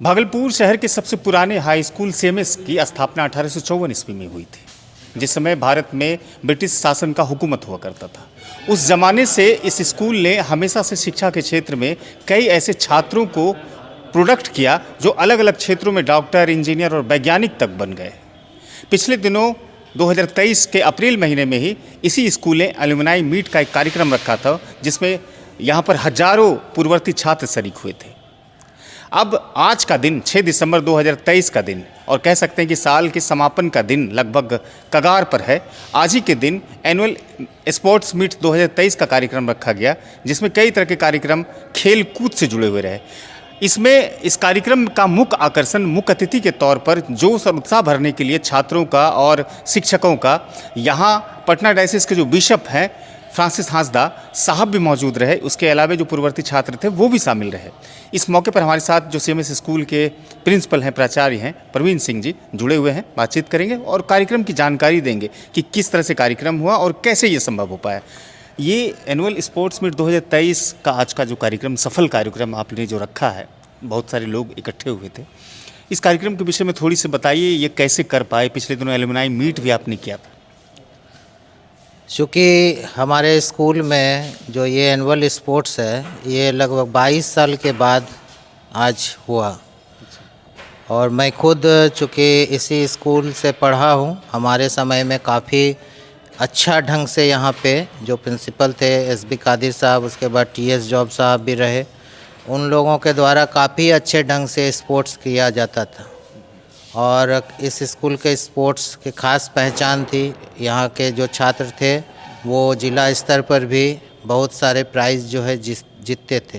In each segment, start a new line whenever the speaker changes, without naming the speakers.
भागलपुर शहर के सबसे पुराने हाई स्कूल सीएमएस की स्थापना 1854 ईस्वी में हुई थी, जिस समय भारत में ब्रिटिश शासन का हुकूमत हुआ करता था। उस जमाने से इस स्कूल ने हमेशा से शिक्षा के क्षेत्र में कई ऐसे छात्रों को प्रोडक्ट किया जो अलग अलग क्षेत्रों में डॉक्टर, इंजीनियर और वैज्ञानिक तक बन गए। पिछले दिनों 2023 के अप्रैल महीने में ही इसी स्कूल ने एलुमनाई मीट का एक कार्यक्रम रखा था, जिसमें यहाँ पर हजारों पूर्ववर्ती छात्र शरीक हुए थे। अब आज का दिन 6 दिसंबर 2023 का दिन और कह सकते हैं कि साल के समापन का दिन लगभग कगार पर है। आज ही के दिन एनुअल स्पोर्ट्स मीट 2023 का कार्यक्रम रखा गया, जिसमें कई तरह के कार्यक्रम खेल कूद से जुड़े हुए रहे। इसमें इस कार्यक्रम का मुख्य आकर्षण मुख्य अतिथि के तौर पर जोश और उत्साह भरने के लिए छात्रों का और शिक्षकों का यहाँ पटना डायसिस के जो बिशप हैं फ्रांसिस हांसदा साहब भी मौजूद रहे। उसके अलावा जो पूर्ववर्ती छात्र थे वो भी शामिल रहे। इस मौके पर हमारे साथ जो सीएमएस स्कूल के प्रिंसिपल हैं, प्राचार्य हैं प्रवीण सिंह जी जुड़े हुए हैं। बातचीत करेंगे और कार्यक्रम की जानकारी देंगे कि किस तरह से कार्यक्रम हुआ और कैसे ये संभव हो पाया। ये एनुअल स्पोर्ट्स मीट 2023 का आज का जो कार्यक्रम, सफल कार्यक्रम आपने जो रखा है, बहुत सारे लोग इकट्ठे हुए थे। इस कार्यक्रम के विषय में थोड़ी सी बताइए, ये कैसे कर पाए? पिछले दिनों एलुमनाई मीट भी आपने किया था।
चूँकि हमारे स्कूल में जो ये एनुअल स्पोर्ट्स है, ये लगभग 22 साल के बाद आज हुआ और मैं खुद चूँकि इसी स्कूल से पढ़ा हूँ। हमारे समय में काफ़ी अच्छा ढंग से यहाँ पे जो प्रिंसिपल थे एसबी कादिर साहब, उसके बाद टीएस जॉब साहब भी रहे, उन लोगों के द्वारा काफ़ी अच्छे ढंग से स्पोर्ट्स किया जाता था। और इस स्कूल के स्पोर्ट्स की ख़ास पहचान थी। यहाँ के जो छात्र थे वो जिला स्तर पर भी बहुत सारे प्राइज़ जो है जीतते थे।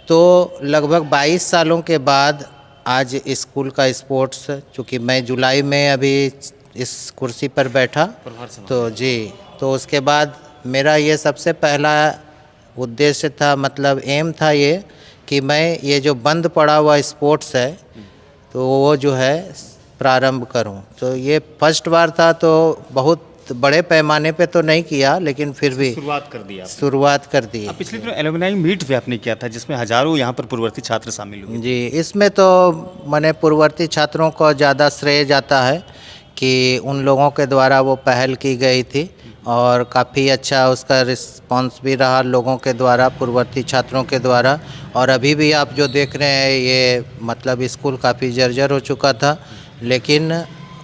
तो लगभग 22 सालों के बाद आज स्कूल का स्पोर्ट्स, चूँकि मैं जुलाई में अभी इस कुर्सी पर बैठा तो उसके बाद मेरा ये सबसे पहला उद्देश्य था, मतलब एम था ये कि मैं ये जो बंद पड़ा हुआ स्पोर्ट्स है तो वो जो है प्रारंभ करूं। तो ये फर्स्ट बार था, तो बहुत बड़े पैमाने पे तो नहीं किया, लेकिन फिर भी शुरुआत कर दी।
पिछले दिनों एलुमनाई मीट भी आपने किया था, जिसमें हजारों यहाँ पर पूर्ववर्ती छात्र शामिल हुए।
जी, इसमें तो मैंने पूर्ववर्ती छात्रों को ज़्यादा श्रेय जाता है कि उन लोगों के द्वारा वो पहल की गई थी और काफ़ी अच्छा उसका रिस्पांस भी रहा लोगों के द्वारा, पूर्ववर्ती छात्रों के द्वारा। और अभी भी आप जो देख रहे हैं, ये मतलब स्कूल काफ़ी जर्जर हो चुका था, लेकिन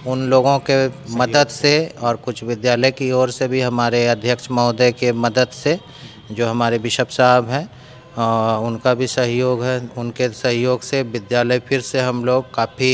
उन लोगों के मदद से और कुछ विद्यालय की ओर से भी, हमारे अध्यक्ष महोदय के मदद से, जो हमारे बिशप साहब हैं उनका भी सहयोग है, उनके सहयोग से विद्यालय फिर से हम लोग काफ़ी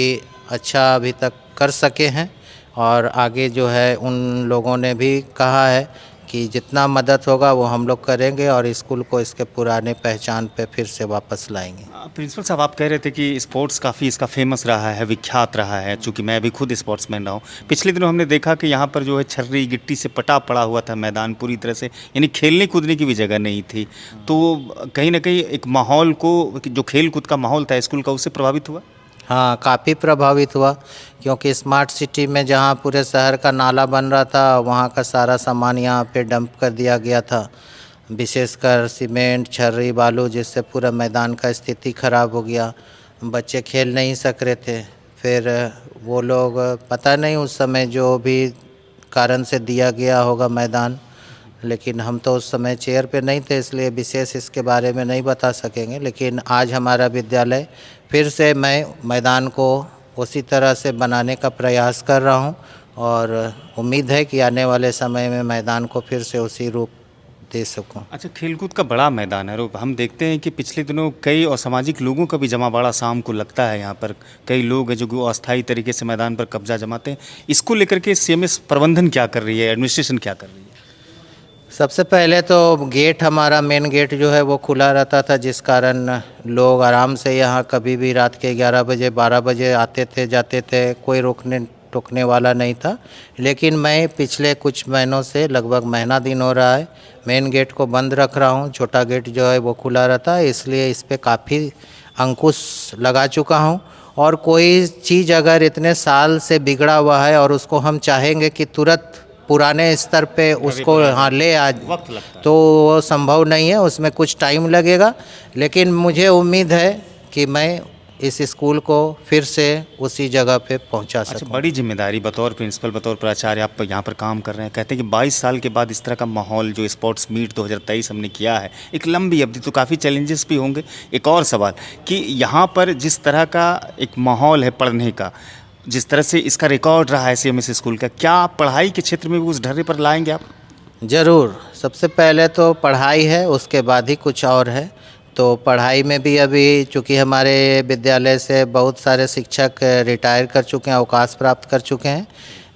अच्छा अभी तक कर सके हैं। और आगे जो है उन लोगों ने भी कहा है कि जितना मदद होगा वो हम लोग करेंगे और स्कूल को इसके पुराने पहचान पे फिर से वापस लाएंगे।
प्रिंसिपल साहब, आप कह रहे थे कि स्पोर्ट्स काफ़ी इसका फेमस रहा है, विख्यात रहा है। चूँकि मैं भी खुद स्पोर्ट्समैन रहा हूँ। पिछले दिनों हमने देखा कि यहाँ पर जो है छर्री गिट्टी से पटा पड़ा हुआ था मैदान पूरी तरह से, यानी खेलने कूदने की भी जगह नहीं थी। तो कहीं ना कहीं एक माहौल को, जो खेल कूद का माहौल था स्कूल का, उससे प्रभावित हुआ।
हाँ, काफ़ी प्रभावित हुआ, क्योंकि स्मार्ट सिटी में जहाँ पूरे शहर का नाला बन रहा था, वहाँ का सारा सामान यहाँ पे डंप कर दिया गया था, विशेषकर सीमेंट, छर्री, बालू, जिससे पूरा मैदान का स्थिति ख़राब हो गया। बच्चे खेल नहीं सक रहे थे। फिर वो लोग, पता नहीं उस समय जो भी कारण से दिया गया होगा मैदान, लेकिन हम तो उस समय चेयर पे नहीं थे, इसलिए विशेष इसके बारे में नहीं बता सकेंगे। लेकिन आज हमारा विद्यालय फिर से मैं मैदान को उसी तरह से बनाने का प्रयास कर रहा हूं और उम्मीद है कि आने वाले समय में मैदान को फिर से उसी रूप दे सकूं।
अच्छा, खेलकूद का बड़ा मैदान है। हम देखते हैं कि पिछले दिनों कई असामाजिक लोगों का भी जमावड़ा शाम को लगता है। यहाँ पर कई लोग हैं जो अस्थायी तरीके से मैदान पर कब्जा जमाते हैं। इसको लेकर के सीएमएस प्रबंधन क्या कर रही है, एडमिनिस्ट्रेशन क्या कर रही है?
सबसे पहले तो गेट, हमारा मेन गेट जो है वो खुला रहता था, जिस कारण लोग आराम से यहाँ कभी भी रात के 11 बजे 12 बजे आते थे जाते थे, कोई रोकने टोकने वाला नहीं था। लेकिन मैं पिछले कुछ महीनों से, लगभग महीना दिन हो रहा है, मेन गेट को बंद रख रहा हूँ। छोटा गेट जो है वो खुला रहता है, इसलिए इस पर काफ़ी अंकुश लगा चुका हूँ। और कोई चीज़ अगर इतने साल से बिगड़ा हुआ है और उसको हम चाहेंगे कि तुरंत पुराने स्तर पे उसको ले आ, तो वो संभव नहीं है, उसमें कुछ टाइम लगेगा। लेकिन मुझे उम्मीद है कि मैं इस स्कूल को फिर से उसी जगह पे पहुंचा
अच्छा,
सकूं।
बड़ी जिम्मेदारी बतौर प्रिंसिपल, बतौर प्राचार्य आप यहाँ पर काम कर रहे हैं। कहते हैं कि 22 साल के बाद इस तरह का माहौल जो स्पोर्ट्स मीट 2023 हमने किया है, एक लंबी अवधि, तो काफ़ी चैलेंजेस भी होंगे। एक और सवाल कि यहाँ पर जिस तरह का एक माहौल है पढ़ने का, जिस तरह से इसका रिकॉर्ड रहा है CMS स्कूल का, क्या आप पढ़ाई के क्षेत्र में भी उस ढर्रे पर लाएंगे आप?
ज़रूर, सबसे पहले तो पढ़ाई है, उसके बाद ही कुछ और है। तो पढ़ाई में भी अभी चूँकि हमारे विद्यालय से बहुत सारे शिक्षक रिटायर कर चुके हैं, अवकाश प्राप्त कर चुके हैं,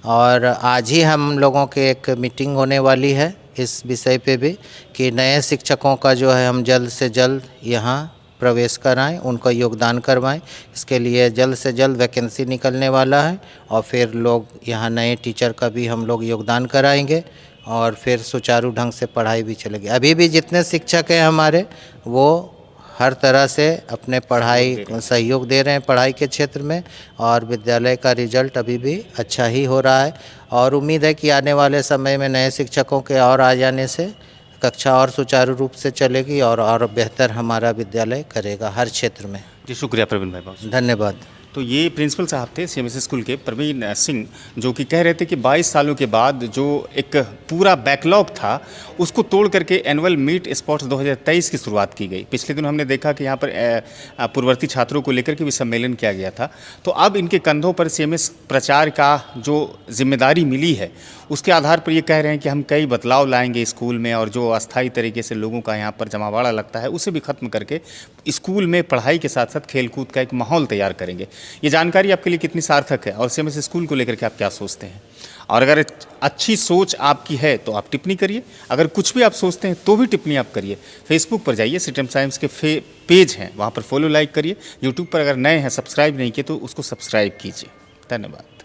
और आज ही हम लोगों के एक मीटिंग होने वाली है इस विषय पे भी कि नए शिक्षकों का जो है हम जल्द से जल्द यहाँ प्रवेश कराएं, उनका योगदान करवाएं। इसके लिए जल्द से जल्द वैकेंसी निकलने वाला है और फिर लोग यहाँ नए टीचर का भी हम लोग योगदान कराएंगे और फिर सुचारू ढंग से पढ़ाई भी चलेगी। अभी भी जितने शिक्षक हैं हमारे, वो हर तरह से अपने पढ़ाई सहयोग दे रहे हैं पढ़ाई के क्षेत्र में, और विद्यालय का रिजल्ट अभी भी अच्छा ही हो रहा है। और उम्मीद है कि आने वाले समय में नए शिक्षकों के और आ जाने से कक्षा और सुचारू रूप से चलेगी और बेहतर हमारा विद्यालय करेगा हर क्षेत्र में।
जी, शुक्रिया प्रवीण भाई बहुत।
धन्यवाद।
तो ये प्रिंसिपल साहब थे CMS स्कूल के, प्रवीण सिंह, जो कि कह रहे थे कि 22 सालों के बाद जो एक पूरा बैकलॉग था उसको तोड़ करके एनुअल मीट स्पोर्ट्स 2023 की शुरुआत की गई। पिछले दिन हमने देखा कि यहाँ पर पूर्ववर्ती छात्रों को लेकर के भी सम्मेलन किया गया था। तो अब इनके कंधों पर CMS प्रचार का जो जिम्मेदारी मिली है, उसके आधार पर ये कह रहे हैं कि हम कई बदलाव लाएंगे स्कूल में, और जो अस्थायी तरीके से लोगों का यहाँ पर जमावड़ा लगता है उसे भी ख़त्म करके स्कूल में पढ़ाई के साथ साथ खेलकूद का एक माहौल तैयार करेंगे। ये जानकारी आपके लिए कितनी सार्थक है और CMS स्कूल को लेकर के आप क्या सोचते हैं? और अगर अच्छी सोच आपकी है तो आप टिप्पणी करिए, अगर कुछ भी आप सोचते हैं तो भी टिप्पणी आप करिए। फेसबुक पर जाइए, सिटी टाइम्स के पेज हैं, वहाँ पर फॉलो लाइक करिए। यूट्यूब पर अगर नए हैं, सब्सक्राइब नहीं किए तो उसको सब्सक्राइब कीजिए। धन्यवाद।